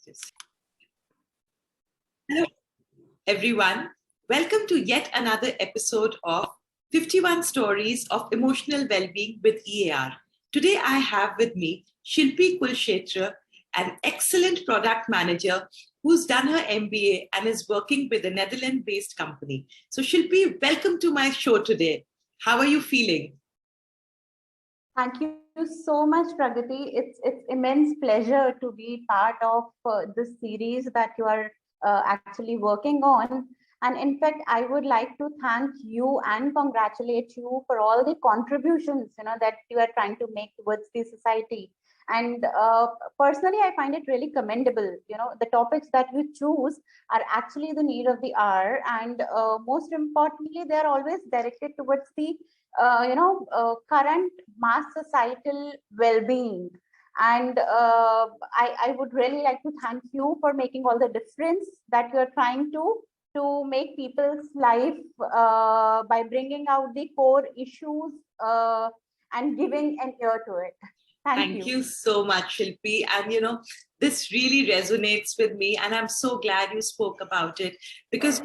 just... Hello, everyone. Welcome to yet another episode of 51 Stories of Emotional Wellbeing with EAR. Today, I have with me Shilpi Kulshrestha, an excellent product manager who's done her MBA and is working with a Netherlands-based company. So, Shilpi, welcome to my show today. How are you feeling? Thank you so much, Pragati. It's immense pleasure to be part of this series that you are actually working on. And in fact, I would like to thank you and congratulate you for all the contributions, that you are trying to make towards the society. And personally, I find it really commendable. The topics that you choose are actually the need of the hour, and most importantly, they are always directed towards the current mass societal well-being. And I would really like to thank you for making all the difference that you're trying to make people's life by bringing out the core issues and giving an ear to it. Thank you so much, Shilpi. And this really resonates with me, and I'm so glad you spoke about it because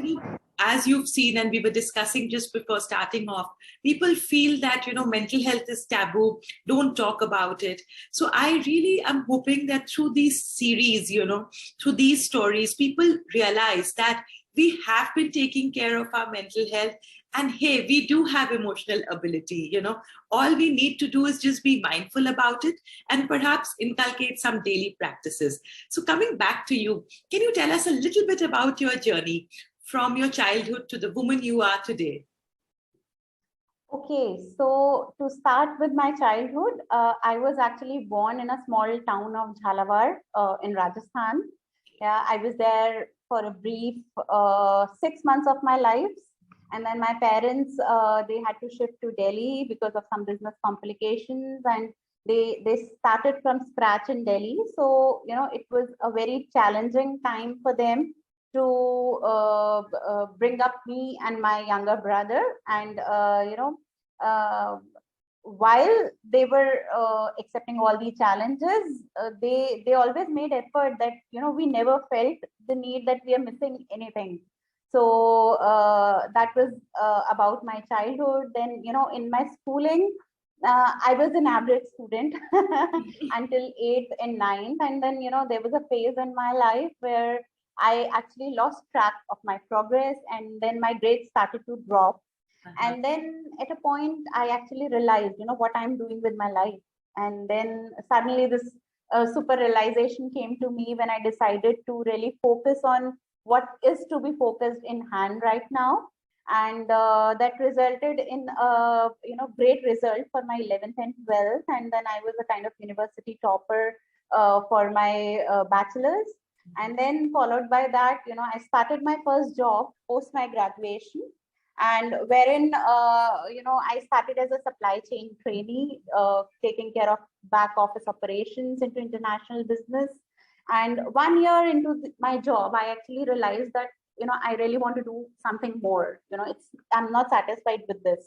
as you've seen, and we were discussing just before starting off, people feel that mental health is taboo, don't talk about it. So I really am hoping that through these series, through these stories, people realize that we have been taking care of our mental health, and hey, we do have emotional ability. All we need to do is just be mindful about it and perhaps inculcate some daily practices. So coming back to you, can you tell us a little bit about your journey from your childhood to the woman you are today? Okay, so to start with my childhood, I was actually born in a small town of Jhalawar in Rajasthan. Yeah, I was there for a brief 6 months of my life. And then my parents, they had to shift to Delhi because of some business complications, and they started from scratch in Delhi. So, it was a very challenging time for them to bring up me and my younger brother. And, while they were accepting all the challenges, they always made effort that, we never felt the need that we are missing anything. So that was about my childhood. Then, in my schooling, I was an average student until 8th and 9th. And then, there was a phase in my life where I actually lost track of my progress, and then my grades started to drop. And then at a point, I actually realized, what I'm doing with my life. And then suddenly this super realization came to me when I decided to really focus on what is to be focused in hand right now. And that resulted in a great result for my 11th and 12th. And then I was a kind of university topper for my bachelor's. And then followed by that, I started my first job post my graduation, and wherein I started as a supply chain trainee, taking care of back office operations into international business. And 1 year into my job, I actually realized that I really want to do something more. I'm not satisfied with this.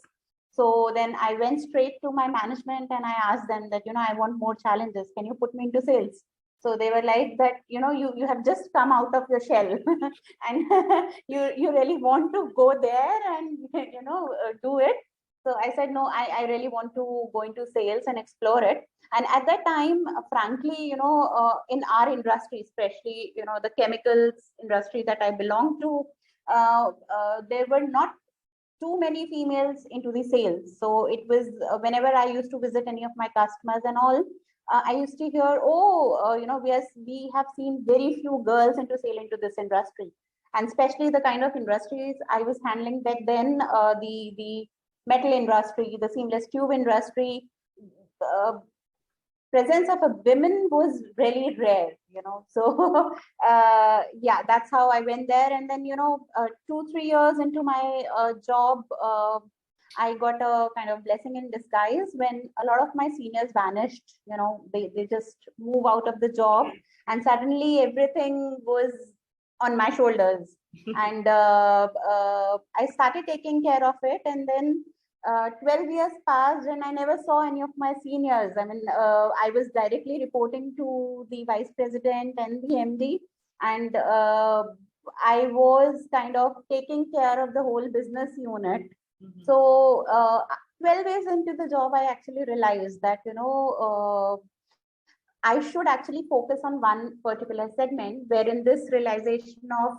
So then I went straight to my management and I asked them that I want more challenges. Can you put me into sales? So they were like that, you have just come out of your shell and you really want to go there and, do it. So I said, no, I really want to go into sales and explore it. And at that time, frankly, in our industry, especially, the chemicals industry that I belong to, there were not too many females into the sales. So it was whenever I used to visit any of my customers and all, I used to hear, we have seen very few girls into this industry. And especially the kind of industries I was handling back then, the metal industry, the seamless tube industry, presence of a women was really rare, So yeah, that's how I went there. And then 2-3 years into my job, I got a kind of blessing in disguise when a lot of my seniors vanished. They just move out of the job, and suddenly everything was on my shoulders. And I started taking care of it. And then 12 years passed and I never saw any of my seniors. I mean, I was directly reporting to the vice president and the MD, and I was kind of taking care of the whole business unit. Mhm. So 12 years into the job, I actually realized that, I should actually focus on one particular segment, wherein this realization of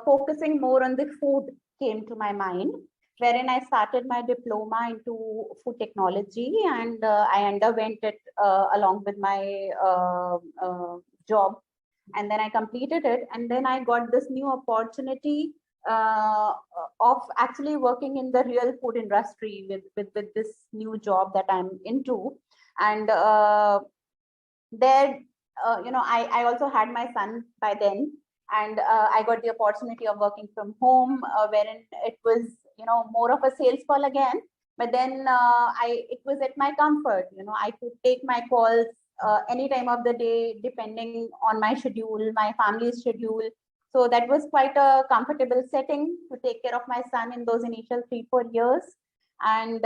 focusing more on the food came to my mind, wherein I started my diploma into food technology, and I underwent it along with my job. And then I completed it. And then I got this new opportunity uh, of actually working in the real food industry with this new job that I'm into. And there, I also had my son by then, and I got the opportunity of working from home, wherein it was, more of a sales call again. But then it was at my comfort. I could take my calls any time of the day, depending on my schedule, my family's schedule. So that was quite a comfortable setting to take care of my son in those initial 3-4 years. And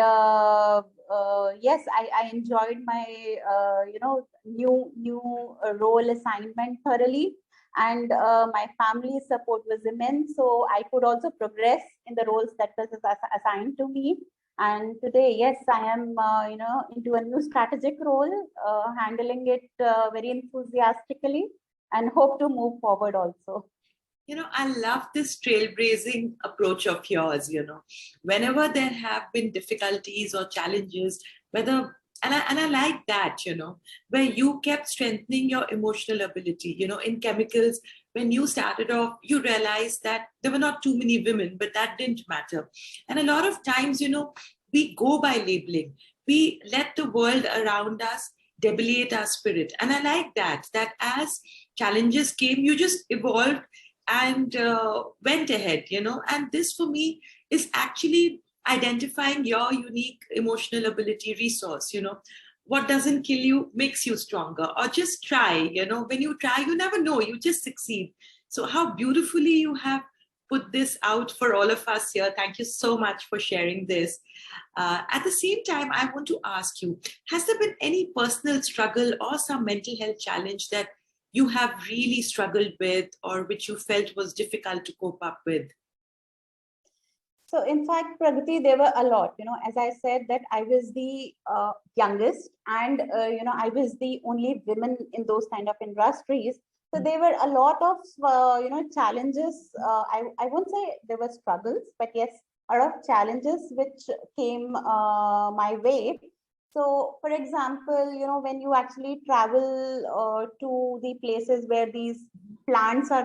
yes, I enjoyed my new role assignment thoroughly, and my family's support was immense, so I could also progress in the roles that was assigned to me. And today, yes, I am into a new strategic role, handling it very enthusiastically, and hope to move forward also. I love this trailblazing approach of yours. Whenever there have been difficulties or challenges, and I like that, where you kept strengthening your emotional ability. In chemicals, when you started off, you realized that there were not too many women, but that didn't matter. And a lot of times, we go by labeling. We let the world around us debilitate our spirit. And I like that as challenges came, you just evolved and went ahead, and this for me is actually identifying your unique emotional ability resource. What doesn't kill you makes you stronger, or just try. When you try, you never know, you just succeed. So how beautifully you have put this out for all of us here. Thank you so much for sharing this. At the same time, I want to ask you, has there been any personal struggle or some mental health challenge that you have really struggled with, or which you felt was difficult to cope up with? So in fact, Pragati, there were a lot, as I said, that I was the youngest, and, I was the only woman in those kind of industries. So there were a lot of, challenges. I won't say there were struggles, but yes, a lot of challenges which came my way. So, for example, when you actually travel to the places where these plants are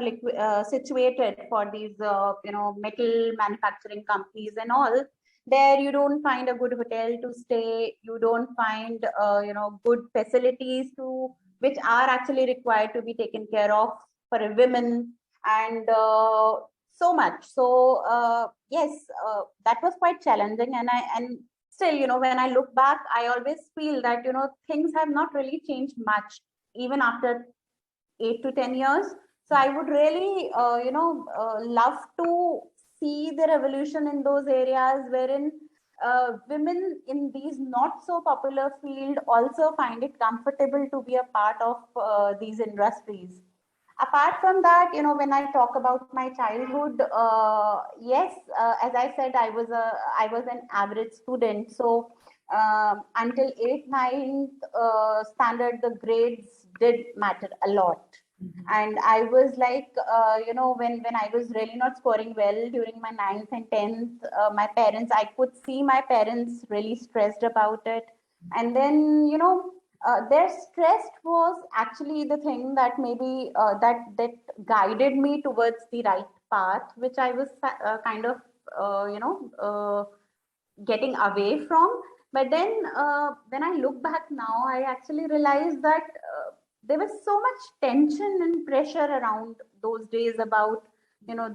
situated for these, metal manufacturing companies and all, there you don't find a good hotel to stay. You don't find, good facilities which are actually required to be taken care of for a women, and so much. So yes, that was quite challenging, and still, when I look back, I always feel that, things have not really changed much even after 8 to 10 years. So I would really, love to see the revolution in those areas wherein women in these not so popular field also find it comfortable to be a part of these industries. Apart from that, when I talk about my childhood, yes, as I said, I was an average student. So until 8th, 9th standard, the grades did matter a lot. And I was like, when I was really not scoring well during my 9th and 10th, my parents, I could see my parents really stressed about it. And then, their stress was actually the thing that maybe that guided me towards the right path, which I was kind of, getting away from. But then when I look back now, I actually realized that there was so much tension and pressure around those days about,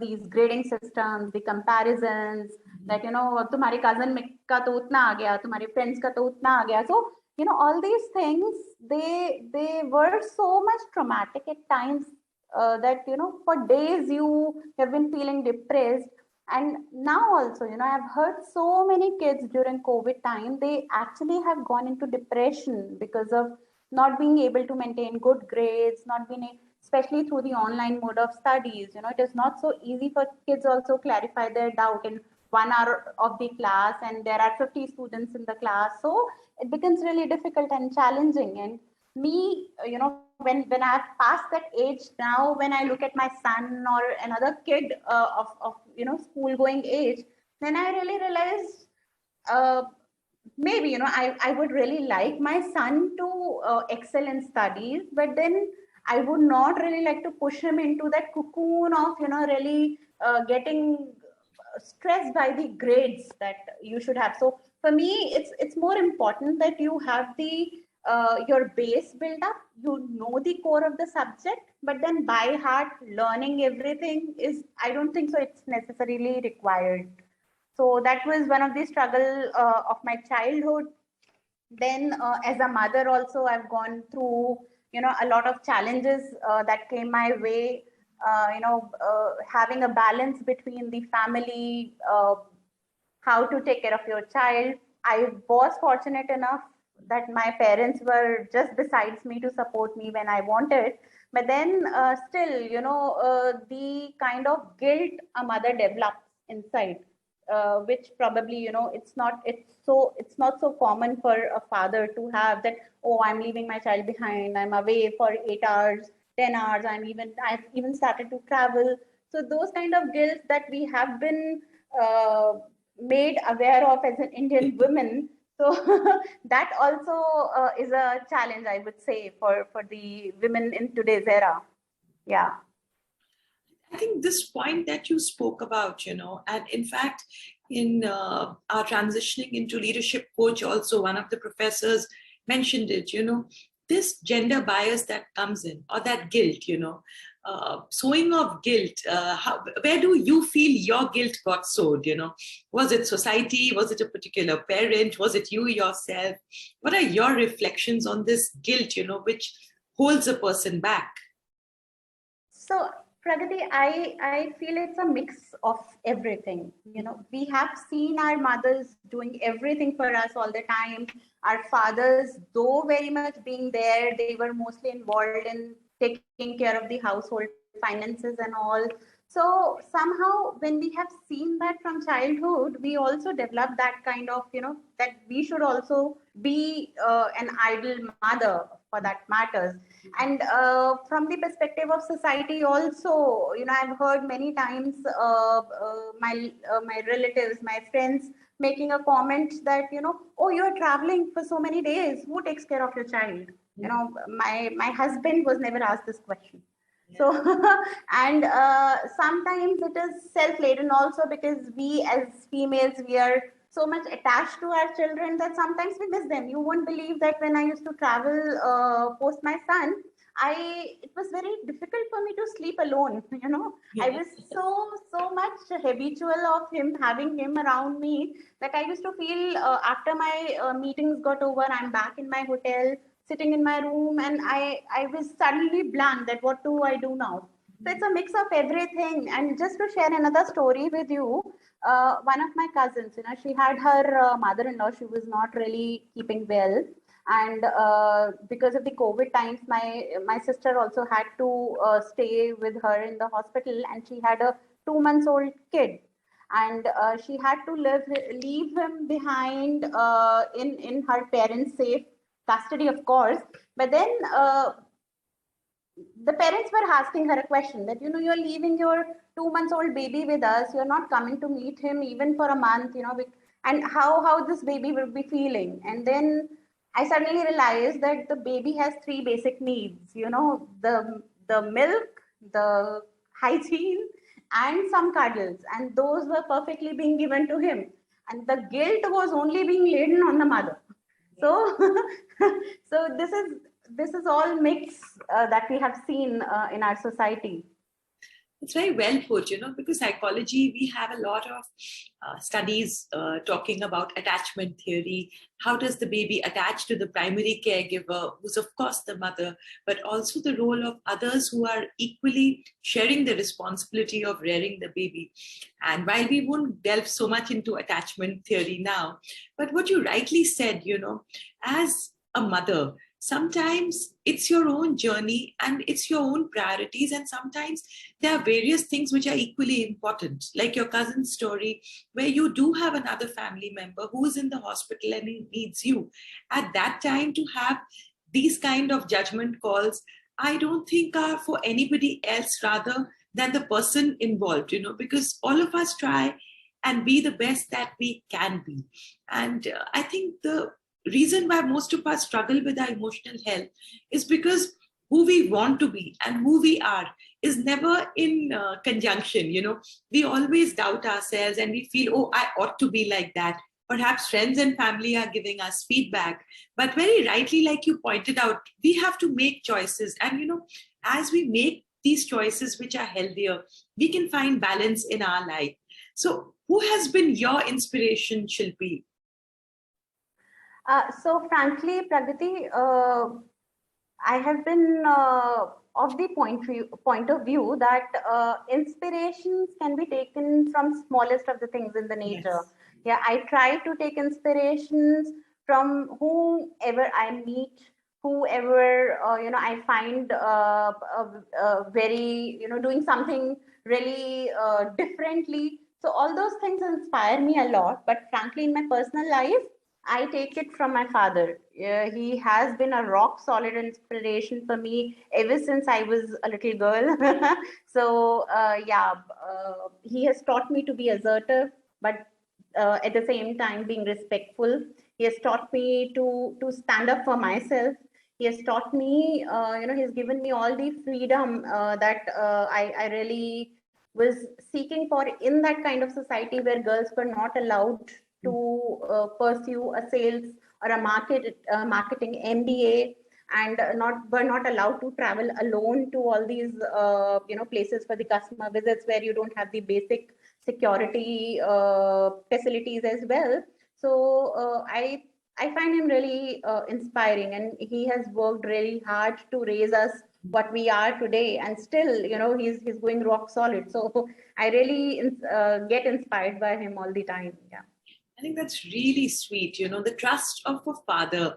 these grading systems, the comparisons, that, तुम्हारे cousin का तो उतना आ गया, तुम्हारे friends का तो उतना आ गया. So, all these things, they were so much traumatic at times, that, for days you have been feeling depressed. And now also, I've heard so many kids during COVID time, they actually have gone into depression because of not being able to maintain good grades, not being, especially through the online mode of studies. It is not so easy for kids also clarify their doubt in 1 hour of the class, and there are 50 students in the class. So it becomes really difficult and challenging. And me, when I've passed that age now, when I look at my son or another kid of school going age, then I really realized uh, maybe I would really like my son to excel in studies, but then I would not really like to push him into that cocoon of really getting stressed by the grades that you should have. So for me, it's more important that you have the your base built up, you know the core of the subject, but then by heart learning everything is, I don't think so it's necessarily required. So that was one of the struggle of my childhood. Then as a mother also, I've gone through a lot of challenges that came my way. Having a balance between the family, how to take care of your child. I was fortunate enough that my parents were just besides me to support me when I wanted. But then still, the kind of guilt a mother develops inside, which probably, it's not so common for a father to have that, oh, I'm leaving my child behind, I'm away for 8 hours, 10 hours, I've even started to travel. So those kind of guilt that we have been uh, made aware of as an Indian woman. So that also is a challenge, I would say, for the women in today's era. Yeah. I think this point that you spoke about, and in fact, in our transitioning into leadership coach, also one of the professors mentioned it, this gender bias that comes in, or that guilt, sowing of guilt. Where do you feel your guilt got sowed? Was it society? Was it a particular parent? Was it you yourself? What are your reflections on this guilt, which holds a person back? So, Pragati, I feel it's a mix of everything. We have seen our mothers doing everything for us all the time. Our fathers, though very much being there, they were mostly involved in taking care of the household finances and all. So somehow, when we have seen that from childhood, we also develop that kind of, that we should also be an ideal mother for that matters. And from the perspective of society also, I've heard many times my relatives, my friends making a comment that, oh, you're traveling for so many days, who takes care of your child? My husband was never asked this question. So and sometimes it is self-laden also, because we as females, we are so much attached to our children that sometimes we miss them. You won't believe that when I used to travel post my son, it was very difficult for me to sleep alone. I was so much habitual of him, having him around me, that I used to feel after my meetings got over, I'm back in my hotel, sitting in my room, and I was suddenly blank that what do I do now? So it's a mix of everything. And just to share another story with you, one of my cousins, she had her mother-in-law. She was not really keeping well, and because of the COVID times, my sister also had to stay with her in the hospital, and she had a 2 months old kid, and she had to leave him behind in her parents' safe custody, of course. But then the parents were asking her a question that, you're leaving your 2 months old baby with us, you're not coming to meet him even for a month, and how this baby will be feeling. And then I suddenly realized that the baby has three basic needs, the milk, the hygiene, and some cuddles, and those were perfectly being given to him, and the guilt was only being laden on the mother. So so this is all mix that we have seen in our society. It's very well put, because psychology, we have a lot of studies talking about attachment theory. How does the baby attach to the primary caregiver, who's of course the mother, but also the role of others who are equally sharing the responsibility of rearing the baby. And while we won't delve so much into attachment theory now, but what you rightly said, as a mother, sometimes it's your own journey and it's your own priorities, and sometimes there are various things which are equally important, like your cousin's story, where you do have another family member who is in the hospital and he needs you at that time. To have these kind of judgment calls, I don't think are for anybody else rather than the person involved, because all of us try and be the best that we can be. And I think the reason why most of us struggle with our emotional health is because who we want to be and who we are is never in conjunction. We always doubt ourselves and we feel, oh, I ought to be like that. Perhaps friends and family are giving us feedback, but very rightly, like you pointed out, we have to make choices. And as we make these choices which are healthier, we can find balance in our life. So who has been your inspiration, Shilpi? So frankly, Pragati, I have been of the point of view that inspirations can be taken from smallest of the things in the nature. Yes. Yeah, I try to take inspirations from whoever I meet, whoever I find very doing something really differently. So all those things inspire me a lot. But frankly, in my personal life, I take it from my father. He has been a rock solid inspiration for me ever since I was a little girl. So, he has taught me to be assertive, but at the same time being respectful. He has taught me to stand up for myself. He has taught me, he's given me all the freedom that I really was seeking for in that kind of society where girls were not allowed to pursue a sales or a marketing MBA, and not were not allowed to travel alone to all these places for the customer visits where you don't have the basic security facilities as well. So I find him really inspiring, and he has worked really hard to raise us what we are today, and still he's going rock solid. So I really get inspired by him all the time. Yeah. I think that's really sweet. The trust of a father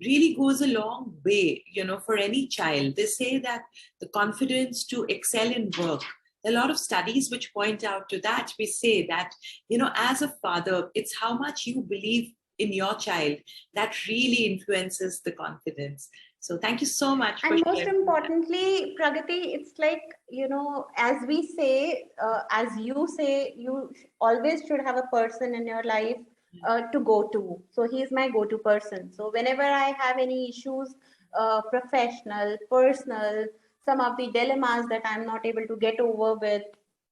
really goes a long way, for any child. They say that the confidence to excel in work, there are a lot of studies which point out to that. We say that, as a father, it's how much you believe in your child that really influences the confidence. So thank you so much for And most sharing that. importantly, Pragati, it's like, as we say, as you say, you always should have a person in your life to go to. So he's my go-to person. So whenever I have any issues, professional, personal, some of the dilemmas that I'm not able to get over with,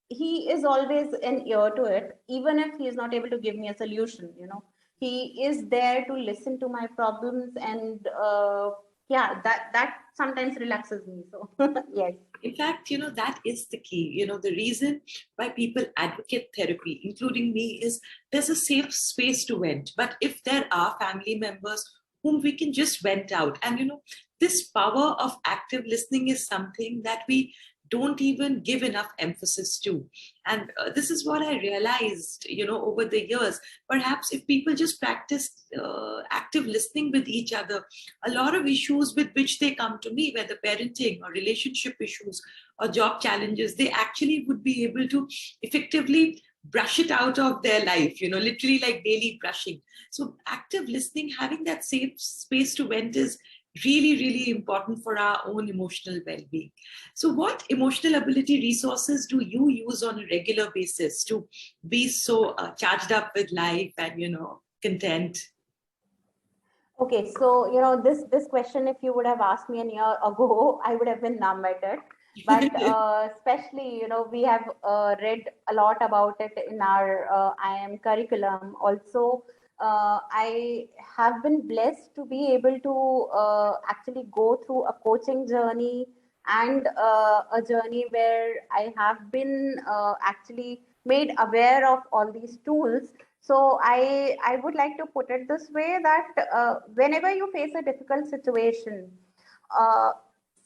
he is always an ear to it, even if he is not able to give me a solution. He is there to listen to my problems, and yeah, that sometimes relaxes me. So yes. In fact, that is the key. The reason why people advocate therapy, including me, is there's a safe space to vent. But if there are family members whom we can just vent out, and this power of active listening is something that we don't even give enough emphasis to. And this is what I realized, over the years. Perhaps if people just practice active listening with each other, a lot of issues with which they come to me, whether parenting or relationship issues or job challenges, they actually would be able to effectively brush it out of their life, literally like daily brushing. So active listening, having that safe space to vent, is really, really important for our own emotional well-being. So what emotional ability resources do you use on a regular basis to be so charged up with life and, content? Okay, so this question, if you would have asked me a year ago, I would have been numb at it. But especially, we have read a lot about it in our IM curriculum. Also, I have been blessed to be able to actually go through a coaching journey and a journey where I have been actually made aware of all these tools. So I would like to put it this way that whenever you face a difficult situation, uh,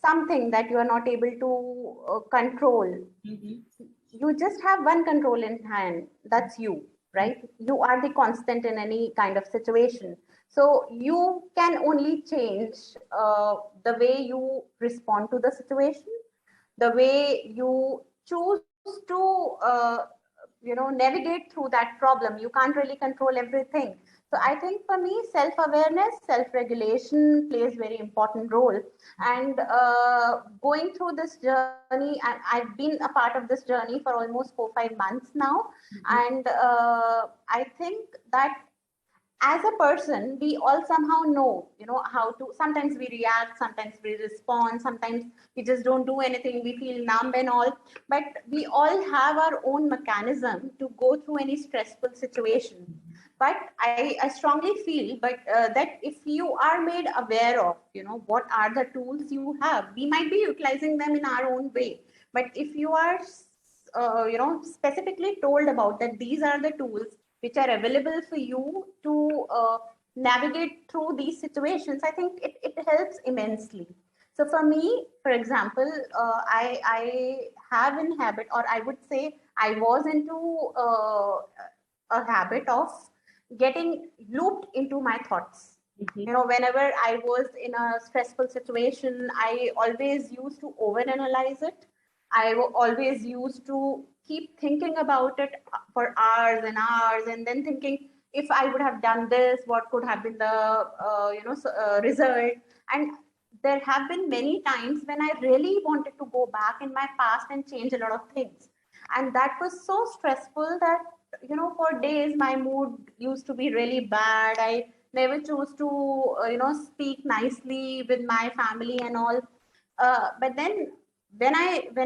something that you are not able to control, you just have one control in hand, that's you, right? You are the constant in any kind of situation. So you can only change the way you respond to the situation, the way you choose to navigate through that problem. You can't really control everything. So I think for me, self awareness, self regulation plays very important role. And going through this journey, I've been a part of this journey for almost 4-5 months now. And I think that as a person, we all somehow know, how to. Sometimes we react, sometimes we respond, sometimes we just don't do anything, we feel numb and all. But we all have our own mechanism to go through any stressful situation. But I strongly feel that if you are made aware of, what are the tools you have, we might be utilizing them in our own way. But if you are specifically told about that these are the tools which are available for you to navigate through these situations, I think it helps immensely. So for me, for example, I have in habit, or I would say I was into a habit of getting looped into my thoughts. Whenever I was in a stressful situation, I always used to overanalyze it. Always used to keep thinking about it for hours and hours, and then thinking, if I would have done this, what could have been the result. And there have been many times when I really wanted to go back in my past and change a lot of things. And that was so stressful that, for days my mood used to be really bad. I never chose to speak nicely with my family and all. But then when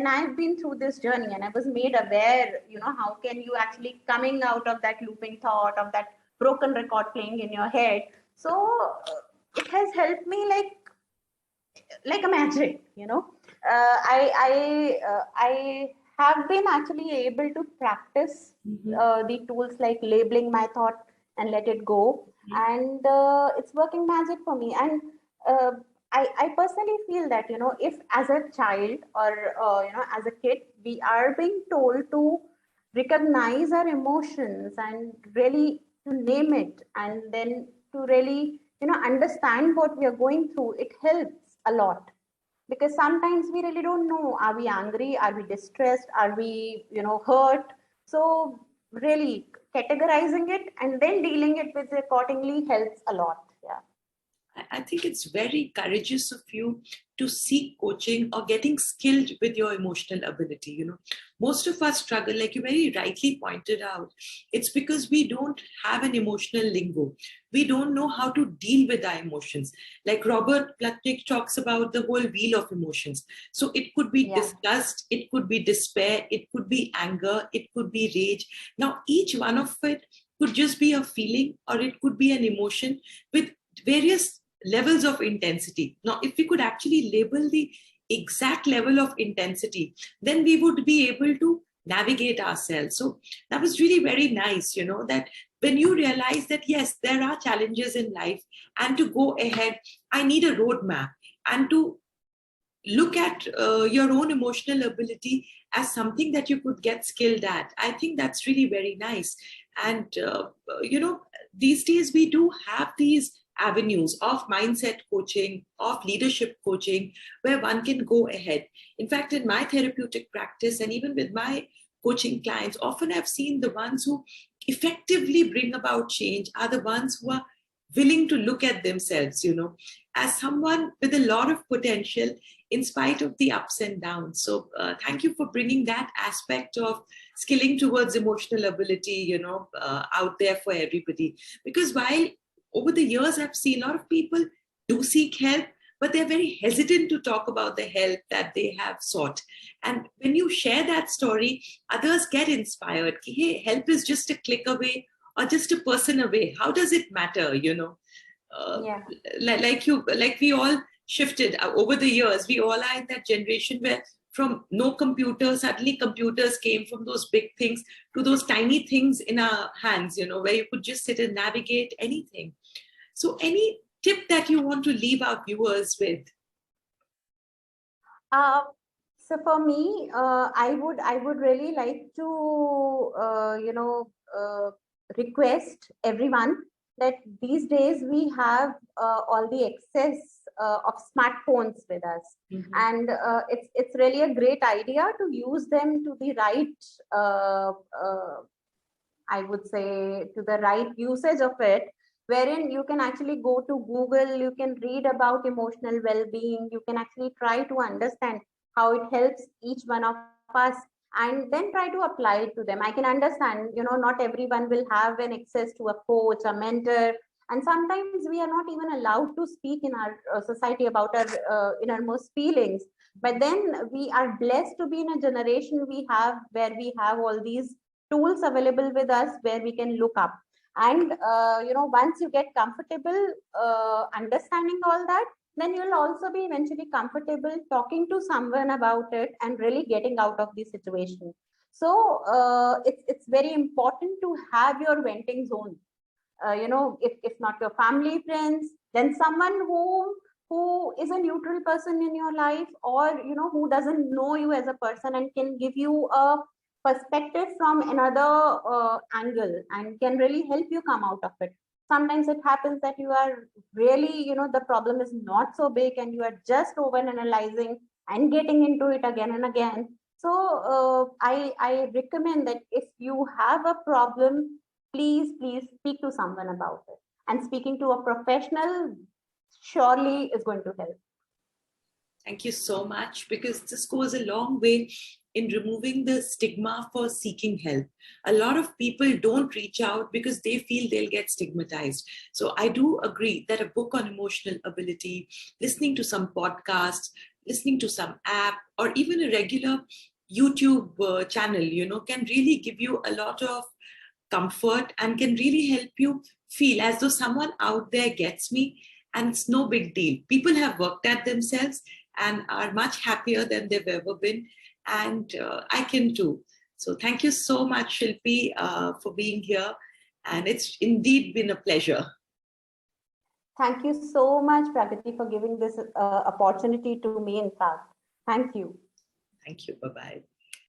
I've been through this journey and I was made aware, how can you actually coming out of that looping thought, of that broken record playing in your head. So it has helped me like a magic. I have been actually able to practice the tools like labeling my thought and let it go. And it's working magic for me. And uh, I personally feel that, if as a child or, as a kid, we are being told to recognize our emotions and really to name it, and then to really, understand what we are going through, it helps a lot. Because sometimes we really don't know, are we angry, are we distressed, are we, hurt. So really categorizing it and then dealing it with accordingly helps a lot. Yeah. I think it's very courageous of you to seek coaching or getting skilled with your emotional ability. Most of us struggle, like you very rightly pointed out. It's because we don't have an emotional lingo. We don't know how to deal with our emotions. Like Robert Plutnik talks about the whole wheel of emotions. So it could be disgust, it could be despair, it could be anger, it could be rage. Now, each one of it could just be a feeling, or it could be an emotion with various levels of intensity. Now, if we could actually label the exact level of intensity, then we would be able to navigate ourselves. So that was really very nice, that when you realize that, yes, there are challenges in life, and to go ahead, I need a roadmap, and to look at your own emotional ability as something that you could get skilled at. I think that's really very nice. And, these days we do have these avenues of mindset coaching, of leadership coaching, where one can go ahead. In fact, in my therapeutic practice and even with my coaching clients, often I've seen the ones who effectively bring about change are the ones who are willing to look at themselves, as someone with a lot of potential in spite of the ups and downs. So thank you for bringing that aspect of skilling towards emotional ability, out there for everybody. Because while over the years, I've seen a lot of people do seek help, but they're very hesitant to talk about the help that they have sought. And when you share that story, others get inspired. Hey, help is just a click away or just a person away. How does it matter, Yeah. like we all shifted over the years. We all are in that generation where from no computer, suddenly computers came, from those big things to those tiny things in our hands, where you could just sit and navigate anything. So any tip that you want to leave our viewers with? So for me, I would really like to request everyone that these days we have all the access of smartphones with us, and it's really a great idea to use them to the right, I would say, to the right usage of it, wherein you can actually go to Google, you can read about emotional well-being, you can actually try to understand how it helps each one of us, and then try to apply it to them. I can understand, not everyone will have an access to a coach, a mentor, and sometimes we are not even allowed to speak in our society about our innermost feelings. But then we are blessed to be in a generation where we have all these tools available with us where we can look up, and once you get comfortable understanding all that, then you'll also be eventually comfortable talking to someone about it and really getting out of the situation. So it's very important to have your venting zone. If not your family, friends, then someone who is a neutral person in your life, or who doesn't know you as a person and can give you a perspective from another angle and can really help you come out of it. Sometimes it happens that you are really, the problem is not so big and you are just over analyzing and getting into it again and again. So I recommend that if you have a problem, please speak to someone about it, and speaking to a professional surely is going to help. Thank you so much, because this goes a long way in removing the stigma for seeking help. A lot of people don't reach out because they feel they'll get stigmatized. So I do agree that a book on emotional ability, listening to some podcasts, listening to some app, or even a regular YouTube channel, can really give you a lot of comfort and can really help you feel as though someone out there gets me, and it's no big deal. People have worked at themselves and are much happier than they've ever been, and I can too. So thank you so much, Shilpi, for being here, and it's indeed been a pleasure. Thank you so much, Pragati, for giving this opportunity to me, in fact. Thank you. Thank you. Bye-bye.